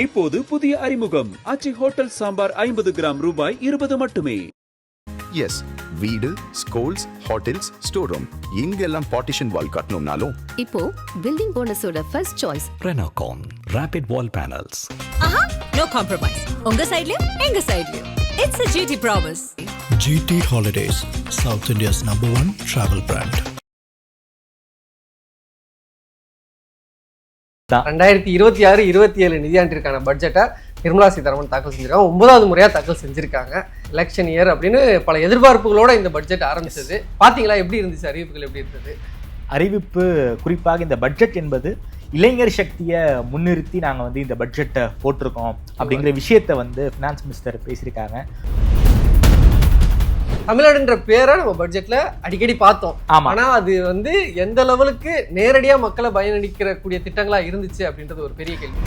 இப்போது புதிய அறிமுகம் ஆச்சி ஹோட்டல் சாம்பார் 50 கிராம் ரூபாய் 20 மட்டுமே. எஸ், வீடு, ஸ்கூல்ஸ், ஹோட்டல்ஸ், ஸ்டோர் ரூம் இங்கெல்லாம் பார்ட்டிஷன் வால் கட்டணும்னாலும் இப்போ பில்டிங் போனஸோட first choice Renocon Rapid Wall Panels. No compromise. உங்க சைடுலயும் எங்க சைடுலயும். It's a GT promise. GT Holidays, South India's #1 travel brand. 2026-27 நிதியாண்டிற்கான பட்ஜெட்டை நிர்மலா சீதாராமன் தாக்கல் செஞ்சிருக்காங்க. 9வது முறையாக தாக்கல் செஞ்சிருக்காங்க. எலெக்ஷன் இயர் அப்படின்னு பல எதிர்பார்ப்புகளோட இந்த பட்ஜெட் ஆரம்பிச்சது. பார்த்தீங்களா எப்படி இருந்துச்சு? அறிவிப்புகள் எப்படி இருந்தது? அறிவிப்பு குறிப்பாக இந்த பட்ஜெட் என்பது இளைஞர் சக்தியை முன்னிறுத்தி நாங்கள் வந்து இந்த பட்ஜெட்டை போட்டிருக்கோம் அப்படிங்கிற விஷயத்தை வந்து ஃபினான்ஸ் மினிஸ்டர் பேசியிருக்காங்க. தமிழ்நாடுன்ற பேரை நம்ம பட்ஜெட்ல அடிக்கடி பார்த்தோம். ஆனா அது வந்து எந்த லெவலுக்கு நேரடியா மக்களை பயனளிக்கிற கூடிய திட்டங்களா இருந்துச்சு அப்படின்றது ஒரு பெரிய கேள்வி.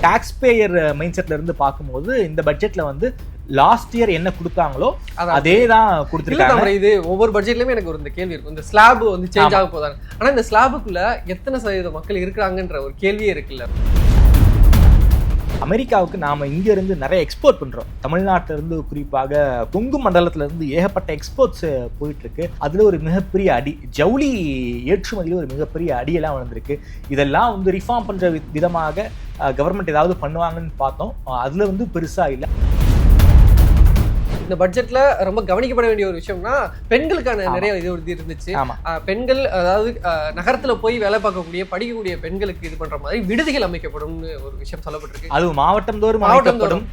டாக்ஸ் பேயர் மைண்ட் செட்ல இருந்து பார்க்கும்போது இந்த பட்ஜெட்ல வந்து லாஸ்ட் இயர் என்ன கொடுத்தாங்களோ அதே தான் கொடுத்துருக்காங்க. இது ஒவ்வொரு பட்ஜெட்லயுமே எனக்கு ஒரு இந்த கேள்வி இருக்கும். இந்த ஸ்லாப் வந்து சேஞ்ச் ஆக போதாங்க. ஆனா இந்த ஸ்லாபுக்குள்ள எத்தனை சதவீத மக்கள் இருக்கிறாங்கன்ற ஒரு கேள்வியே இருக்குல்ல. அமெரிக்காவுக்கு நாம இங்க இருந்து நிறைய எக்ஸ்போர்ட் பண்றோம். தமிழ்நாட்டில இருந்து குறிப்பாக கொங்கு மண்டலத்துல இருந்து ஏகப்பட்ட எக்ஸ்போர்ட்ஸ் போயிட்டு இருக்கு. அதுல ஒரு மிகப்பெரிய அடி, ஜவுளி ஏற்றுமதியில ஒரு மிகப்பெரிய அடியெல்லாம் வந்திருக்கு. இதெல்லாம் வந்து ரிஃபார்ம் பண்ற விதமாக கவர்மெண்ட் ஏதாவது பண்ணுவாங்கன்னு பார்த்தோம். அதுல வந்து பெருசா இல்லை. இந்த பட்ஜெட்ல ரொம்ப கவனிக்கப்பட வேண்டிய ஒரு விஷயம்னா பெண்களுக்கான நிறைய இது இருந்துச்சு. பெண்கள், அதாவது நகரத்துல போய் வேலை பார்க்கக்கூடிய படிக்கக்கூடிய பெண்களுக்கு இது பண்ற மாதிரி விடுதிகள் அமைக்கப்படும் ஒரு விஷயம் சொல்லப்பட்டிருக்கு. அது மாவட்டம் தோறும் அமைக்கப்படும்.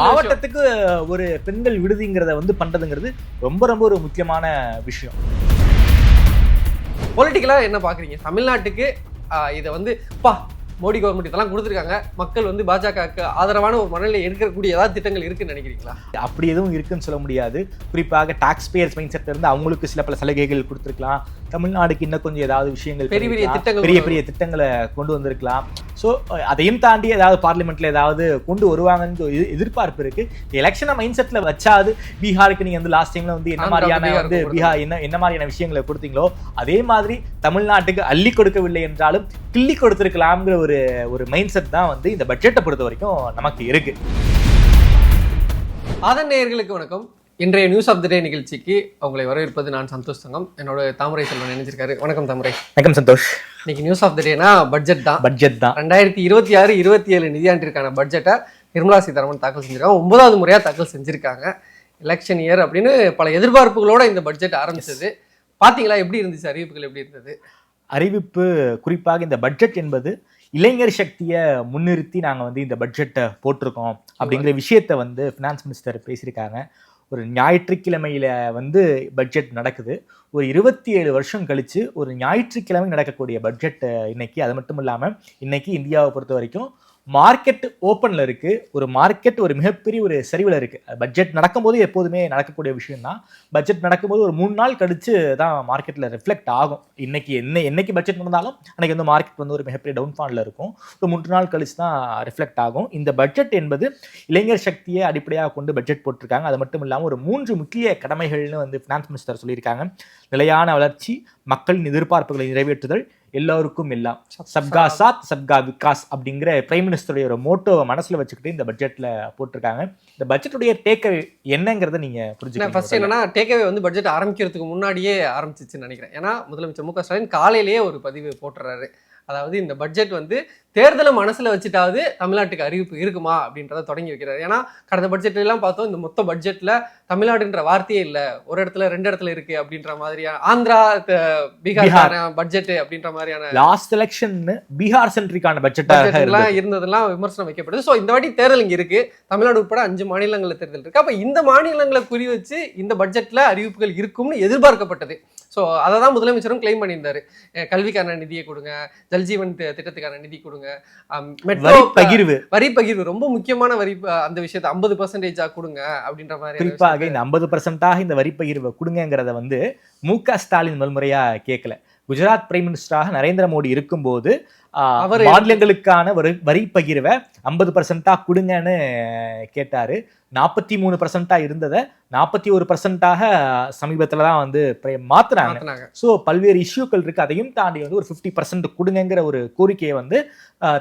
மாவட்டத்துக்கு ஒரு பெண்கள் விடுதிங்கிறத வந்து பண்றதுங்கிறது ரொம்ப ரொம்ப ஒரு முக்கியமான விஷயம். பொலிட்டிக்கலா என்ன பாக்குறீங்க? தமிழ்நாட்டுக்கு இதை வந்து மோடி கவர்மெண்ட் இதெல்லாம் கொடுத்துருக்காங்க. மக்கள் வந்து பாஜகவுக்கு ஆதரவான ஒரு மனநிலை எடுக்கக்கூடிய ஏதாவது திட்டங்கள் இருக்குன்னு நினைக்கிறீங்களா? அப்படி எதுவும் இருக்குன்னு சொல்ல முடியாது. குறிப்பாக டாக்ஸ் பேயர்ஸ் மைண்ட் செட்ல இருந்து அவங்களுக்கு சில பல சலுகைகள் கொடுத்துருக்கலாம். தமிழ்நாடுக்கு இன்னும் கொஞ்சம் ஏதாவது விஷயங்கள் பெரிய பெரிய திட்டங்களை கொண்டு வந்திருக்கலாம். ஸோ அதையும் தாண்டி ஏதாவது பார்லிமெண்ட்ல ஏதாவது கொண்டு வருவாங்கன்னு எதிர்பார்ப்பு இருக்கு. எலெக்ஷனை மைண்ட் செட்ல வச்சாது பீகாருக்கு நீங்க வந்து லாஸ்ட் டைம்ல வந்து என்ன மாதிரியான வந்து பீகார் என்ன மாதிரியான விஷயங்களை கொடுத்தீங்களோ அதே மாதிரி தமிழ்நாட்டுக்கு அள்ளி கொடுக்கவில்லை என்றாலும் கிள்ளி கொடுத்திருக்கலாம்ங்கிற ஒரு மைண்ட் செட் தான் வந்து இந்த பட்ஜெட்டை பொறுத்த வரைக்கும் நமக்கு இருக்கு. அதன் நேயர்களுக்கு வணக்கம். இன்றைய நியூஸ் ஆஃப் தி டே நிகழ்ச்சிக்கு உங்களை வரவேற்பது நான் சந்தோஷ் தங்கம். என்னோட தாமரை செல்வன் நினைச்சிருக்காரு. வணக்கம் தாமரை. வணக்கம் சந்தோஷ். இன்னைக்கு நியூஸ் ஆஃப் தி டேனா பட்ஜெட் தான். 2026-27 நிதியாண்டிற்கான பட்ஜெட்டை நிர்மலா சீதாராமன் தாக்கல் செஞ்சிருக்காங்க. 9வது முறையாக தாக்கல் செஞ்சிருக்காங்க. எலெக்ஷன் இயர் அப்படின்னு பல எதிர்பார்ப்புகளோட இந்த பட்ஜெட் ஆரம்பிச்சது. பார்த்தீங்களா எப்படி இருந்துச்சு? அறிவிப்புகள் எப்படி இருந்தது? அறிவிப்பு குறிப்பாக இந்த பட்ஜெட் என்பது இளைஞர் சக்தியை முன்னிறுத்தி நாங்கள் வந்து இந்த பட்ஜெட்டை போட்டிருக்கோம் அப்படிங்கிற விஷயத்தை வந்து ஃபினான்ஸ் மினிஸ்டர் பேசியிருக்காங்க. ஒரு ஞாயிற்றுக்கிழமையில வந்து பட்ஜெட் நடக்குது. ஒரு 27 வருஷம் கழிச்சு ஒரு ஞாயிற்றுக்கிழமை நடக்கக்கூடிய பட்ஜெட் இன்னைக்கு. அது மட்டும் இல்லாமல் இன்னைக்கு இந்தியாவை பொறுத்த வரைக்கும் மார்க்கெட் ஓப்பனில் இருக்குது. ஒரு மார்க்கெட் ஒரு மிகப்பெரிய ஒரு சரிவில் இருக்குது. பட்ஜெட் நடக்கும்போது எப்போதுமே நடக்கக்கூடிய விஷயம் தான். பட்ஜெட் நடக்கும்போது ஒரு 3 நாள் கழிச்சு தான் மார்க்கெட்டில் ரிஃப்ளெக்ட் ஆகும். என்னைக்கு பட்ஜெட் நடந்தாலும் அன்றைக்கி வந்து மார்க்கெட் வந்து ஒரு மிகப்பெரிய டவுன்ஃபாலில் இருக்கும். ஒரு 3 நாள் கழிச்சு தான் ரிஃப்ளெக்ட் ஆகும். இந்த பட்ஜெட் என்பது இளைஞர் சக்தியை அடிப்படையாக கொண்டு பட்ஜெட் போட்டிருக்காங்க. அது மட்டும் இல்லாமல் ஒரு 3 முக்கிய கடமைகள்னு வந்து ஃபினான்ஸ் மினிஸ்டர் சொல்லியிருக்காங்க. நிலையான வளர்ச்சி, மக்களின் எதிர்பார்ப்புகளை நிறைவேற்றுதல், எல்லோருக்கும் எல்லாம், சப்கா சாத் சப்கா விகாஸ் அப்படிங்கிற பிரைம் மினிஸ்டருடைய ஒரு மோட்டோவை மனசுல வச்சுக்கிட்டு இந்த பட்ஜெட்ல போட்டிருக்காங்க. இந்த பட்ஜெட்டுடைய டேக்அவே என்னங்கிறத நீங்க புரிஞ்சுக்கணும். ஃபர்ஸ்ட் என்னன்னா, டேக்அவே வந்து பட்ஜெட் ஆரம்பிக்கிறதுக்கு முன்னாடியே ஆரம்பிச்சிச்சுன்னு நினைக்கிறேன். ஏன்னா முதலமைச்சர் மு.க. ஸ்டாலின் காலையிலேயே ஒரு பதிவு போட்டுறாரு. அதாவது இந்த பட்ஜெட் வந்து தேர்தலை மனசுல வச்சுட்டாவது தமிழ்நாட்டுக்கு அறிவிப்பு இருக்குமா அப்படின்றத தொடங்கி வைக்கிறாரு. ஏன்னா கடந்த பட்ஜெட்ல எல்லாம் பார்த்தோம், இந்த மொத்த பட்ஜெட்ல தமிழ்நாடுன்ற வார்த்தையே இல்லை, ஒரு இடத்துல 2 இடத்துல இருக்கு அப்படின்ற மாதிரியான ஆந்திரா பீகார் பட்ஜெட் அப்படின்ற மாதிரியான லாஸ்ட் எலெக்ஷன் பீகார் சென்ட்ரிக்கான பட்ஜெட்டாக இருந்ததெல்லாம் விமர்சனம் வைக்கப்படுது. ஸோ இந்த வாட்டி தேர்தல் இங்க இருக்கு. தமிழ்நாடு உட்பட 5 மாநிலங்களில் தேர்தல் இருக்கு. அப்ப இந்த மாநிலங்களை குறி வச்சு இந்த பட்ஜெட்ல அறிவிப்புகள் இருக்கும்னு எதிர்பார்க்கப்பட்டது. ஸோ அதை தான் முதலமைச்சரும் கிளைம் பண்ணியிருந்தாரு. கல்விக்கான நிதியை கொடுங்க, ஜல்ஜீவன் திட்டத்துக்கான நிதி கொடுங்க, வரி பகிர்வு ரொம்ப முக்கியமான வரி, அந்த விஷயத்தை 50% கொடுங்க அப்படின்ற மாதிரி. குறிப்பாக இந்த 50% இந்த வரி பகிர்வை கொடுங்கிறத வந்து மு.க. ஸ்டாலின் முதல்முறையா கேட்கல. குஜராத் பிரைம் மினிஸ்டராக நரேந்திர மோடி இருக்கும்போது மாநிலங்களுக்கான வரி பகிர்வை 50% கொடுங்கன்னு கேட்டாரு. 43% இருந்ததை 41% சமீபத்துல தான் வந்து மாத்துனாங்க. ஸோ பல்வேறு இஷ்யூக்கள் இருக்கு, அதையும் தாண்டி வந்து ஒரு 50% கொடுங்கிற ஒரு கோரிக்கையை வந்து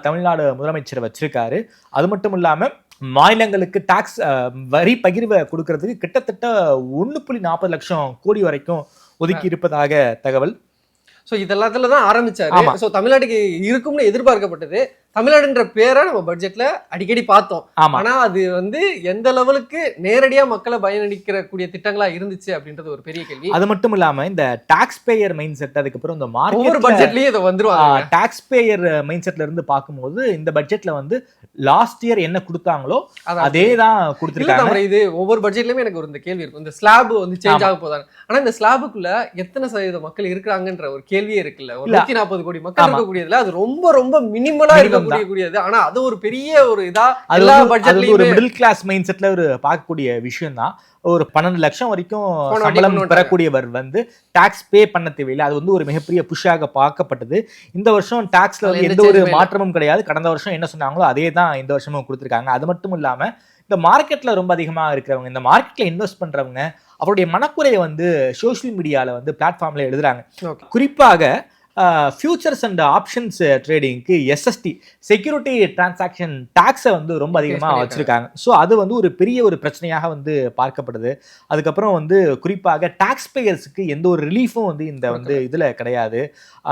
தமிழ்நாடு முதலமைச்சர் வச்சிருக்காரு. அது மட்டும் இல்லாம மாநிலங்களுக்கு டாக்ஸ் வரி பகிர்வை கொடுக்கறதுக்கு கிட்டத்தட்ட 1.40 லட்சம் கோடி வரைக்கும் ஒதுக்கி இருப்பதாக தகவல். ஸோ இதெல்லாத்துல தான் ஆரம்பிச்சாரு. ஸோ தமிழ்நாட்டுக்கு இருக்கும்னு எதிர்பார்க்கப்பட்டது. தமிழ்நாடுன்ற பேரை நம்ம பட்ஜெட்ல அடிக்கடி பார்த்தோம். ஆனா அது வந்து எந்த லெவலுக்கு நேரடியா மக்களை பயனளிக்கிற கூடிய திட்டங்களா இருந்துச்சு அப்படின்றது ஒரு பெரிய கேள்வி. அது மட்டும் இல்லாம இந்த டாக்ஸ் பேயர் மைண்ட் செட், அதுக்கப்புறம் இந்த ஒவ்வொரு பட்ஜெட்லயும் இதை வந்துருவாங்க. டாக்ஸ் பேயர் மைண்ட் செட்ல இருந்து பார்க்கும்போது இந்த பட்ஜெட்ல வந்து லாஸ்ட் இயர் என்ன கொடுத்தாங்களோ அதே தான் கொடுத்துருக்காங்க. இது ஒவ்வொரு பட்ஜெட்லயுமே எனக்கு ஒரு இந்த கேள்வி இருக்கும், இந்த ஸ்லாப் வந்து சேஞ்ச் ஆக போதாங்க. ஆனா இந்த ஸ்லாபுக்குள்ள எத்தனை சதவீத மக்கள் இருக்கிறாங்கன்ற ஒரு கேள்வியே இருக்குல்ல. 140 கோடி மக்கள் இருக்கக்கூடியதுல அது ரொம்ப ரொம்ப மினிமலா இருக்கக்கூடியது. ஆனா அது ஒரு பெரிய ஒரு இதா எல்லா பட்ஜெட்லயும் ஒரு மிடில் கிளாஸ் மைண்ட் செட்ல ஒரு பார்க்கக்கூடிய விஷயம் தான். ஒரு 12 லட்சம் வரைக்கும் சம்பளம் பெறக்கூடியவர் வந்து டாக்ஸ் பே பண்ண தேவையில்லை. அது வந்து ஒரு மிகப்பெரிய புஷ்ஷாக பார்க்கப்பட்டது. இந்த வருஷம் டாக்ஸ்ல வந்து எந்த ஒரு மாற்றமும் கிடையாது. கடந்த வருஷம் என்ன சொன்னாங்களோ அதே தான் இந்த வருஷமும் கொடுத்துருக்காங்க. அது மட்டும் இல்லாம இந்த மார்க்கெட்ல ரொம்ப அதிகமா இருக்கிறவங்க, இந்த மார்க்கெட்ல இன்வெஸ்ட் பண்றவங்க அவருடைய மனக்குறையை வந்து சோசியல் மீடியால வந்து பிளாட்ஃபார்ம்ல எழுதுறாங்க. குறிப்பாக ஃபியூச்சர்ஸ் அண்ட் ஆப்ஷன்ஸ் ட்ரேடிங்க்கு எஸ்எஸ்டி செக்யூரிட்டி டிரான்சாக்ஷன் டாக்ஸை வந்து ரொம்ப அதிகமாக வச்சிருக்காங்க. ஸோ அது வந்து ஒரு பெரிய ஒரு பிரச்சனையாக வந்து பார்க்கப்படுது. அதுக்கப்புறம் வந்து குறிப்பாக டாக்ஸ் பேயர்ஸுக்கு எந்த ஒரு ரிலீஃபும் வந்து இந்த வந்து இதில் கிடையாது.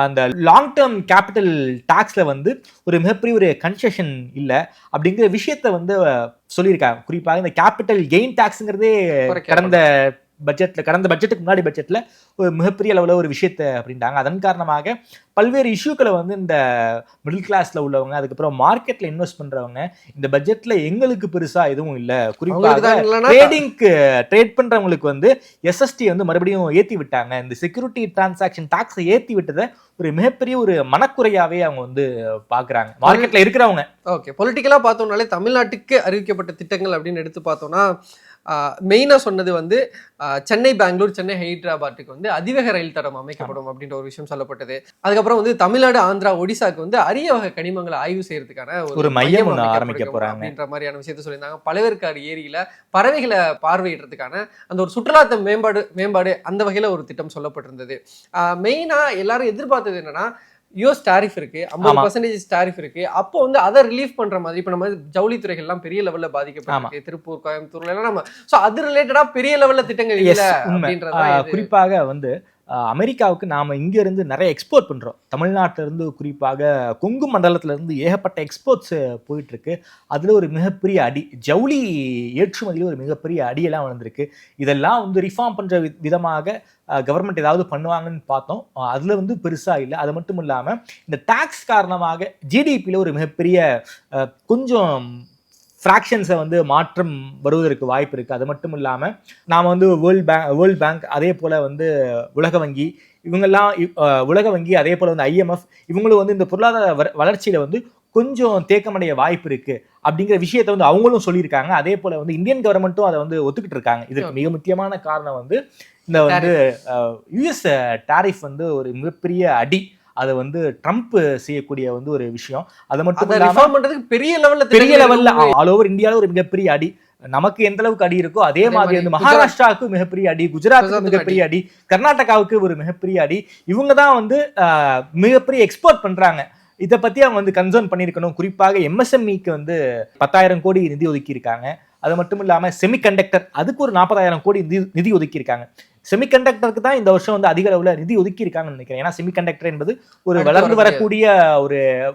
அந்த லாங் டேர்ம் கேபிட்டல் டாக்ஸில் வந்து ஒரு மிகப்பெரிய ஒரு கன்செஷன் இல்லை அப்படிங்கிற விஷயத்த வந்து சொல்லியிருக்காங்க. குறிப்பாக இந்த கேபிட்டல் கெயின் டாக்ஸுங்கிறதே கடந்த பட்ஜெட்டுக்கு முன்னாடி பட்ஜெட்ல ஒரு மிகப்பெரிய அளவில் ஒரு விஷயத்தை அப்படின்ட்டாங்க. அதன் காரணமாக பல்வேறு இஷ்யூக்களை வந்து இந்த மிடில் கிளாஸ்ல உள்ளவங்க, அதுக்கப்புறம் மார்க்கெட்ல இன்வெஸ்ட் பண்றவங்க இந்த பட்ஜெட்ல எங்களுக்கு பெருசா எதுவும் இல்லை. குறிப்பாக ட்ரேட் பண்றவங்களுக்கு வந்து எஸ்எஸ்டி வந்து மறுபடியும் ஏற்றி விட்டாங்க. இந்த செக்யூரிட்டி டிரான்சாக்ஷன் டாக்ஸை ஏற்றி விட்டதை ஒரு மிகப்பெரிய ஒரு மனக்குறையாவே அவங்க வந்து பாக்குறாங்க மார்க்கெட்ல இருக்கிறவங்க. ஓகே, பொலிட்டிக்கலா பார்த்தோம்னாலே தமிழ்நாட்டுக்கு அறிவிக்கப்பட்ட திட்டங்கள் அப்படின்னு எடுத்து பார்த்தோம்னா மெயினாக சொன்னது வந்து சென்னை பெங்களூர், சென்னை ஹைதராபாத்துக்கு வந்து அதிவேக ரயில் தடம் அமைக்கப்படும் அப்படின்ற ஒரு விஷயம் சொல்லப்பட்டது. அதுக்கப்புறம் வந்து தமிழ்நாடு, ஆந்திரா, ஒடிசாக்கு வந்து அரிய வகை கனிமங்களை ஆய்வு செய்யறதுக்கான ஒரு மையம் ஆரம்பிக்க போறாங்க அப்படின்ற மாதிரியான விஷயத்த சொல்லியிருந்தாங்க. பழவேற்காடு ஏரியில பறவைகளை பார்வையிடுறதுக்கான அந்த ஒரு சுற்றுலாத்த மேம்பாடு அந்த வகையில ஒரு திட்டம் சொல்லப்பட்டிருந்தது. மெயினா எல்லாரும் எதிர்பார்த்தது என்னன்னா, யூஎஸ் டாரிஃப் இருக்கு, 50% டாரிஃப் இருக்கு. அப்போ வந்து அதை ரிலீஃப் பண்ற மாதிரி இப்ப நம்ம ஜவுளித்துறைகள் எல்லாம் பெரிய லெவல்ல பாதிக்கப்பட்டிருக்கு, திருப்பூர், கோயம்புத்தூர்ல எல்லாம் நம்ம சோ அது ரிலேட்டடா பெரிய லெவல்ல திட்டங்கள் இல்ல அப்படின்றத. குறிப்பாக வந்து அமெரிக்காவுக்கு நாம இங்க இருந்து நிறைய எக்ஸ்போர்ட் பண்றோம். தமிழ்நாட்டில இருந்து குறிப்பாக கொங்கு மண்டலத்துல இருந்து ஏகப்பட்ட எக்ஸ்போர்ட்ஸ் போயிட்டு இருக்கு. அதுல ஒரு மிகப்பெரிய அடி, ஜவுளி ஏற்றுமதியில ஒரு மிகப்பெரிய அடியெல்லாம் வந்திருக்கு. இதெல்லாம் வந்து ரிஃபார்ம் பண்ற விதமாக கவர்மெண்ட் ஏதாவது பண்ணுவாங்கன்னு பார்த்தோம். அதுல வந்து பெருசா இல்லை. அது மட்டும் இல்லாம இந்த டாக்ஸ் காரணமாக ஜிடிபியில ஒரு மிகப்பெரிய கொஞ்சம் ஃப்ராக்ஷன்ஸை வந்து மாற்றம் வருவதற்கு வாய்ப்பு இருக்குது. அது மட்டும் இல்லாமல் நாம் வந்து வேர்ல்ட் பேங்க் அதே போல் வந்து உலக வங்கி இவங்கெல்லாம் உலக வங்கி அதே போல் வந்து IMF இவங்களும் வந்து இந்த பொருளாதார வளர்ச்சியில் வந்து கொஞ்சம் தேக்கமடைய வாய்ப்பு இருக்குது அப்படிங்கிற விஷயத்த வந்து அவங்களும் சொல்லியிருக்காங்க. அதே போல் வந்து இந்தியன் கவர்மெண்ட்டும் அதை வந்து ஒத்துக்கிட்டு இருக்காங்க. இதுக்கு மிக முக்கியமான காரணம் வந்து இந்த வந்து யூஎஸ் டாரிஃப் வந்து ஒரு மிகப்பெரிய அடி. அதை வந்து ட்ரம்ப் செய்யக்கூடிய வந்து ஒரு விஷயம். அது மட்டும் இல்லாம பெரிய லெவல்ல ஆல் ஓவர் இந்தியாவில் ஒரு மிகப்பெரிய அடி. நமக்கு எந்த அளவுக்கு அடி இருக்கோ அதே மாதிரி வந்து மகாராஷ்டிராவுக்கு மிகப்பெரிய அடி, குஜராத்துக்கு மிகப்பெரிய அடி, கர்நாடகாவுக்கு ஒரு மிகப்பெரிய அடி. இவங்க தான் வந்து மிகப்பெரிய எக்ஸ்போர்ட் பண்றாங்க. இதை பத்தி அவங்க வந்து கன்சர்ன் பண்ணியிருக்கணும். குறிப்பாக MSMEக்கு வந்து 10,000 கோடி நிதி ஒதுக்கி இருக்காங்க. அது மட்டும் இல்லாம செமிகண்டக்டர் அதுக்கு ஒரு 40,000 கோடி நிதி ஒதுக்கி இருக்காங்க. செமிகண்டக்டருக்கு தான் இந்த வருஷம் வந்து அதிக அளவில் நிதி ஒதுக்கி இருக்காங்கன்னு நினைக்கிறேன். ஏன்னா செமிகண்டக்டர் என்பது ஒரு வளர்ந்து வரக்கூடிய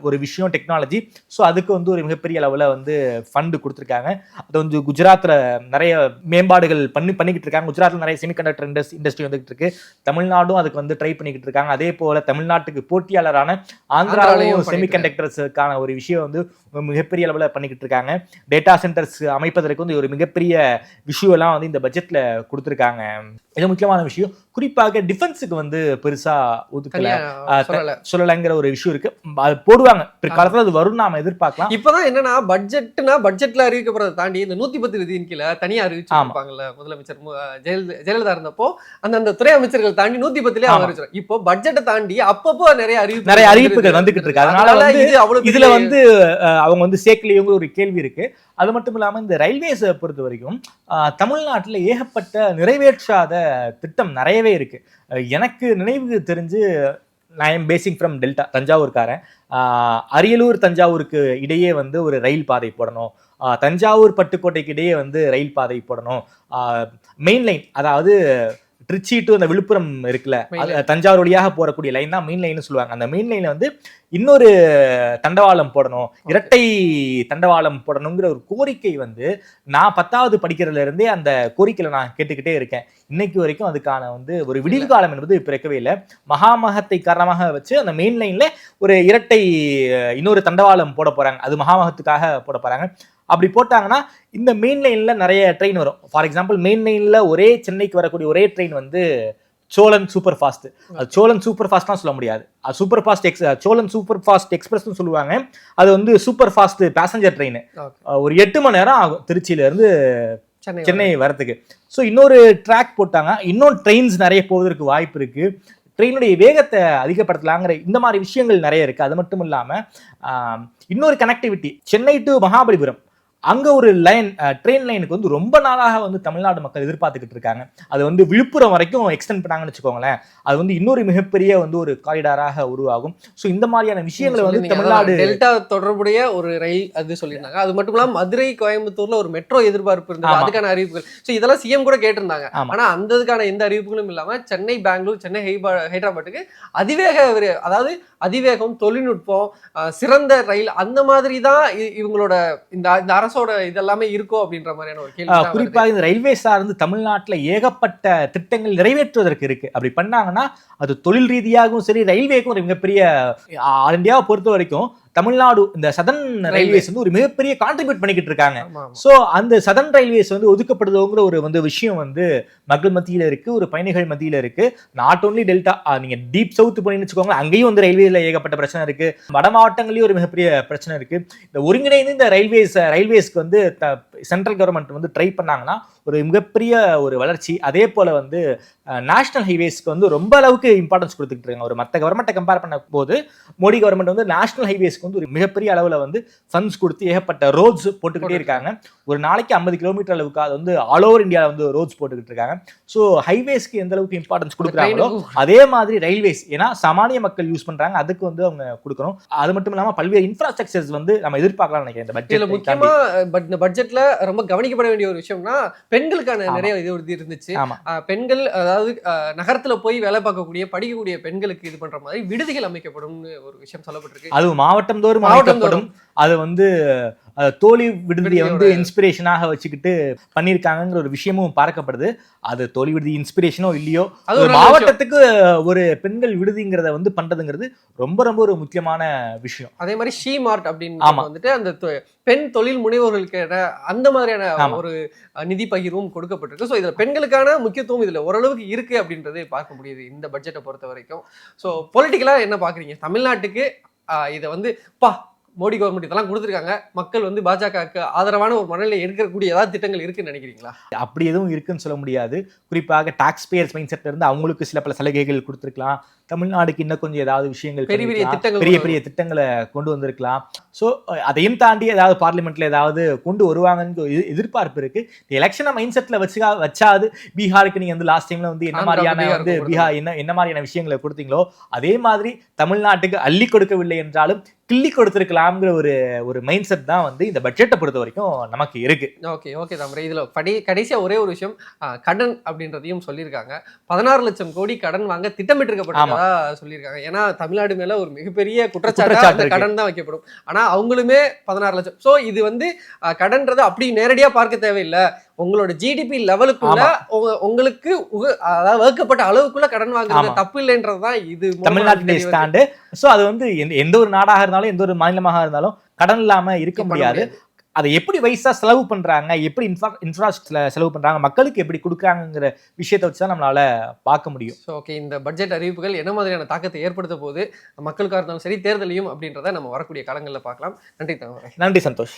ஒரு விஷயம், டெக்னாலஜி. ஸோ அதுக்கு வந்து ஒரு மிகப்பெரிய அளவில் வந்து ஃபண்டு கொடுத்துருக்காங்க. அது வந்து குஜராத்தில் நிறைய மேம்பாடுகள் பண்ணிக்கிட்டு இருக்காங்க. குஜராத்தில் நிறைய செமிகண்டக்டர் இண்டஸ்ட்ரி வந்துகிட்டு இருக்கு. தமிழ்நாடும் அதுக்கு வந்து ட்ரை பண்ணிக்கிட்டு இருக்காங்க. அதே போல தமிழ்நாட்டுக்கு போட்டியாளரான ஆந்திராவிலையும் செமிகண்டக்டர்ஸுக்கான ஒரு விஷயம் வந்து மிகப்பெரிய அளவில் பண்ணிக்கிட்டு இருக்காங்க. டேட்டா சென்டர்ஸ் அமைப்பதற்கு வந்து ஒரு மிகப்பெரிய விஷயம் எல்லாம் வந்து இந்த பட்ஜெட்ல கொடுத்துருக்காங்க. இது முக்கியமான விஷயம். குறிப்பாக டிஃபென்ஸுக்கு வந்து பெருசா ஒதுக்கல தனியா சொல்லல. சொல்லலைங்கிற ஒரு விஷயம் இருக்கு. அது போடுவாங்க, பிற்காலத்துல அது வரும், நாம எதிர்பார்க்கலாம். இப்பதான் என்னன்னா பட்ஜெட்ல அறிவிக்கப்படுறதை தாண்டி இந்த 110 விதியின் கீழ தனியா அறிவிச்சிருப்பாங்கல்ல முதலமைச்சர் ஜெயலலிதா இருந்தப்போ அந்த துறை அமைச்சர்கள் தாண்டி 110லயே அறிவிச்சாங்க. இப்போ பட்ஜெட்டை தாண்டி அப்பப்போ நிறைய அறிவிப்புகள் வந்துகிட்டு இருக்கு. அதனால வந்து இதுல வந்து அவங்க வந்து சேர்க்கலையோங்கிற ஒரு கேள்வி இருக்கு. அது மட்டும் இல்லாம இந்த ரயில்வேஸை பொறுத்த வரைக்கும் தமிழ்நாட்டில் ஏகப்பட்ட நிறைவேற்றாத திட்டம் நிறையவே இருக்கு. எனக்கு நினைவு தெரிஞ்சு, நான் எம் பேசிங் ஃப்ரம் டெல்டா, தஞ்சாவூர்காரன். அரியலூர் தஞ்சாவூருக்கு இடையே வந்து ஒரு ரயில் பாதை போடணும், தஞ்சாவூர் பட்டுக்கோட்டைக்கு இடையே வந்து ரயில் பாதை போடணும், மெயின் லைன், அதாவது திருச்சி டு அந்த விழுப்புரம் இருக்குல்ல, தஞ்சாவூர் வழியாக போறக்கூடிய லைன் தான் மெயின் லைன் சொல்லுவாங்க. அந்த மெயின் லைன்ல வந்து இன்னொரு தண்டவாளம் போடணும், இரட்டை தண்டவாளம் போடணுங்கிற ஒரு கோரிக்கை வந்து நான் 10வது படிக்கிறதுல இருந்தே அந்த கோரிக்கையில நான் கேட்டுக்கிட்டே இருக்கேன். இன்னைக்கு வரைக்கும் அதுக்கான வந்து ஒரு விடிவு காலம் என்பது பிறக்கவே இல்லை. மகாமகத்தை காரணமாக வச்சு அந்த மெயின் லைன்ல ஒரு இரட்டை இன்னொரு தண்டவாளம் போட போறாங்க. அது மகாமகத்துக்காக போட போறாங்க. அப்படி போட்டாங்கன்னா இந்த மெயின் லைன்ல நிறைய ட்ரெயின் வரும். ஃபார் எக்ஸாம்பிள், மெயின் லைன்ல ஒரே சென்னைக்கு வரக்கூடிய ஒரே ட்ரெயின் வந்து சோழன் சூப்பர் ஃபாஸ்ட். அது சோழன் சூப்பர் ஃபாஸ்ட்லாம் சொல்ல முடியாது, அது super fast Cholan super fast எக்ஸ்பிரஸ்னு சொல்லுவாங்க. அது வந்து சூப்பர் ஃபாஸ்ட் பேசஞ்சர் ட்ரெயின். ஒரு 8 மணி நேரம் ஆகும் திருச்சியில இருந்து சென்னை வரதுக்கு. ஸோ இன்னொரு ட்ராக் போட்டாங்க, இன்னொரு ட்ரெயின்ஸ் நிறைய போவதற்கு வாய்ப்பு இருக்கு. ட்ரெயினுடைய வேகத்தை அதிகப்படுத்தலாங்கிற இந்த மாதிரி விஷயங்கள் நிறைய இருக்கு. அது மட்டும் இல்லாம இன்னொரு கனெக்டிவிட்டி, சென்னை டு மகாபலிபுரம், அங்க ஒரு லைன், ட்ரெயின் லைனுக்கு வந்து ரொம்ப நாளாக வந்து தமிழ்நாடு மக்கள் எதிர்பார்த்துக்கிட்டு இருக்காங்க. அது வந்து விழுப்புரம் வரைக்கும் எக்ஸ்டெண்ட் பண்ணாங்கன்னு வச்சுக்கோங்களேன். அது வந்து இன்னொரு மிகப்பெரிய வந்து ஒரு காரிடாராக உருவாகும். ஸோ இந்த மாதிரியான விஷயங்களை வந்து தமிழ்நாடு டெல்டா தொடர்புடைய ஒரு ரயில் அது சொல்லியிருந்தாங்க. அது மட்டும் இல்லாம மதுரை கோயம்புத்தூர்ல ஒரு மெட்ரோ எதிர்பார்ப்பு இருந்தது, அதுக்கான அறிவிப்புகள். ஸோ இதெல்லாம் சிஎம் கூட கேட்டிருந்தாங்க. ஆனா அந்ததுக்கான எந்த அறிவிப்புகளும் இல்லாம சென்னை பெங்களூர், சென்னை ஹைதராபாத்துக்கு அதாவது அதிவேகம், தொழில்நுட்பம், சிறந்த ரயில், அந்த மாதிரி தான் இவங்களோட இந்த அரசோட இதெல்லாமே இருக்கும் அப்படின்ற மாதிரியான ஒரு கேள்வி. குறிப்பாக இந்த ரயில்வே சார்ந்து தமிழ்நாட்டில் ஏகப்பட்ட திட்டங்கள் நிறைவேற்றுவதற்கு இருக்கு. அப்படி பண்ணாங்கன்னா அது தொழில் ரீதியாகவும் சரி, ரயில்வேக்கும் ஒரு மிகப்பெரிய, ஆல் இந்தியாவை பொறுத்த வரைக்கும் தமிழ்நாடு இந்த சதன் ரயில்வேஸ் வந்து ஒரு மிகப்பெரிய கான்ட்ரிபியூட் பண்ணிக்கிட்டு இருக்காங்க. சோ அந்த சதன் ரயில்வேஸ் வந்து ஒதுக்கப்படுதுங்கிற ஒரு வந்து விஷயம் வந்து மக்கள் மத்தியில இருக்கு, ஒரு பயணிகள் மத்தியில இருக்கு. நாட் ஓன்லி டெல்டா, நீங்க டீப் சவுத் போனீங்கன்னு வச்சுக்கோங்க, அங்கேயும் வந்து ரயில்வேல ஏகப்பட்ட பிரச்சனை இருக்கு. வட மாவட்டங்களையும் ஒரு மிகப்பெரிய பிரச்சனை இருக்கு. இந்த ஒருங்கிணைந்து இந்த ரயில்வேஸ்க்கு வந்து சென்ட்ரல் கவர்மெண்ட் வந்து ட்ரை பண்ணாங்கன்னா ஒரு மிகப்பெரிய ஒரு வளர்ச்சி. அதே போல வந்து நேஷனல் ஹைவேஸ்க்கு வந்து ரொம்ப அளவுக்கு இம்பார்ட்டன்ஸ் கொடுத்துட்டு இருக்காங்க. ஒரு மற்ற கவர்மெண்ட்டை கம்பேர் பண்ண போது மோடி கவர்மெண்ட் வந்து நேஷனல் ஹைவேஸ்க்கு வந்து ஒரு மிகப்பெரிய அளவில் வந்து ஃபண்ட்ஸ் கொடுத்து ஏகப்பட்ட ரோட்ஸ் போட்டுக்கிட்டே இருக்காங்க. ஒரு நாளைக்கு 50 கிலோமீட்டர் அளவுக்கு அது வந்து ஆல் ஓவர் இந்தியாவில் வந்து ரோட்ஸ் போட்டுக்கிட்டு இருக்காங்க. ஸோ ஹைவேஸ்க்கு எந்த அளவுக்கு இம்பார்ட்டன்ஸ் கொடுக்குறாங்களோ அதே மாதிரி ரயில்வேஸ், ஏன்னா சாமானிய மக்கள் யூஸ் பண்றாங்க, அதுக்கு வந்து அவங்க கொடுக்கணும். அது மட்டும் இல்லாமல் பல்வேறு இன்ஃப்ராஸ்ட்ரக்சர்ஸ் வந்து நம்ம எதிர்பார்க்கலாம் நினைக்கிறேன் இந்த பட்ஜெட்ல. முக்கியமா இந்த பட்ஜெட்ல ரொம்ப கவனிக்கப்பட வேண்டிய ஒரு விஷயம்னா பெண்களுக்கான நிறைய இது இருந்துச்சு. பெண்கள், அதாவது நகரத்துல போய் வேலை பார்க்கக்கூடிய படிக்கக்கூடிய பெண்களுக்கு இது பண்ற மாதிரி விடுதிகள் அமைக்கப்படும் ஒரு விஷயம் சொல்லப்பட்டிருக்கு. அது மாவட்டம் தோறும் அமைக்கப்படும். அது வந்து தோழி விடுதியை வந்து இன்ஸ்பிரேஷனாக வச்சுக்கிட்டு பண்ணியிருக்காங்கிற ஒரு விஷயமும் பார்க்கப்படுது. அது தோழி விடுதி இன்ஸ்பிரேஷனோ இல்லையோ, ஒரு மாவட்டத்துக்கு ஒரு பெண்கள் விடுதிங்கிறத வந்து பண்றதுங்கிறது ரொம்ப ரொம்ப ஒரு முக்கியமான விஷயம். அதே மாதிரி ஷீ மார்ட் அப்படின்னு வந்துட்டு அந்த பெண் தொழில் முனைவோர்களுக்கு அந்த மாதிரியான ஒரு நிதி பகிர்வும் கொடுக்கப்பட்டிருக்கு. ஸோ இதுல பெண்களுக்கான முக்கியத்துவம் இதுல ஓரளவுக்கு இருக்கு அப்படின்றது பார்க்க முடியுது இந்த பட்ஜெட்டை பொறுத்த வரைக்கும். ஸோ பொலிட்டிக்கலா என்ன பாக்குறீங்க? தமிழ்நாட்டுக்கு இதை வந்து மோடி கவர்மெண்ட் இதெல்லாம் கொடுத்துருக்காங்க, மக்கள் வந்து பாஜகவுக்கு ஆதரவான ஒரு மனநிலை எடுக்கக்கூடிய ஏதாவது திட்டங்கள் இருக்குன்னு நினைக்கிறீங்களா? அப்படி எதுவும் இருக்குன்னு சொல்ல முடியாது. குறிப்பாக டாக்ஸ் பேயர்ஸ் மைண்ட் செட்ல இருந்து அவங்களுக்கு சில பல சலுகைகள் கொடுத்துருக்கலாம். தமிழ்நாடுக்கு இன்னும் கொஞ்சம் ஏதாவது விஷயங்கள், பெரிய பெரிய திட்டங்களை கொண்டு வந்திருக்கலாம். ஸோ அதையும் தாண்டி ஏதாவது பார்லிமெண்ட்ல ஏதாவது கொண்டு வருவாங்கன்னு எதிர்பார்ப்பு இருக்கு. எலெக்ஷனை மைண்ட் செட்ல வச்சாது பீகாருக்கு நீங்க வந்து லாஸ்ட் டைம்ல வந்து என்ன மாதிரியான வந்து பீகார் என்ன மாதிரியான விஷயங்களை கொடுத்தீங்களோ அதே மாதிரி தமிழ்நாட்டுக்கு அள்ளி கொடுக்கவில்லை என்றாலும் கிள்ளி கொடுத்திருக்கலாம்ங்கிற ஒரு மைண்ட் செட் தான் வந்து இந்த பட்ஜெட்டை பொறுத்த வரைக்கும் நமக்கு இருக்கு. ஓகே தாமரை, இதுல கடைசியா ஒரே ஒரு விஷயம், கடன் அப்படின்றதையும் சொல்லியிருக்காங்க. 16 லட்சம் கோடி கடன் வாங்க திட்டமிட்டிருக்கப்பட்டதா சொல்லியிருக்காங்க. ஏன்னா தமிழ்நாடு மேல ஒரு மிகப்பெரிய குற்றச்சாட்டு கடன் தான் வைக்கப்படும். ஆனா அவங்களுமே 16 லட்சம். சோ இது வந்து கடன்றது அப்படி நேரடியா பார்க்க தேவையில்லை. உங்களோட ஜிடிபி லெவலுக்குள்ள உங்களுக்கு அதாவது வகுக்கப்பட்ட அளவுக்குள்ள கடன் வாங்குறது தப்பு இல்லைன்றதுதான் இது தமிழ்நாட்டுடைய ஸ்டாண்டு. சோ அது வந்து எந்த ஒரு நாடாக இருந்தாலும் எந்த ஒரு மாநிலமாக இருந்தாலும் கடன் இல்லாம இருக்க முடியாது. அதை எப்படி வைஸா செலவு பண்றாங்க, எப்படி இன்ஃப்ராஸ்ட்ரக்சர்ல செலவு பண்றாங்க, மக்களுக்கு எப்படி கொடுக்குறாங்கிற விஷயத்தை வச்சு தான் நம்மளால பார்க்க முடியும். ஸோ ஓகே, இந்த பட்ஜெட் அறிவிப்புகள் என்ன மாதிரியான தாக்கத்தை ஏற்படுத்த போகுது மக்களுக்காக இருந்தாலும் சரி தேர்தலையும் அப்படின்றத நம்ம வரக்கூடிய காலங்களில் பார்க்கலாம். நன்றி தவிர. நன்றி சந்தோஷ்.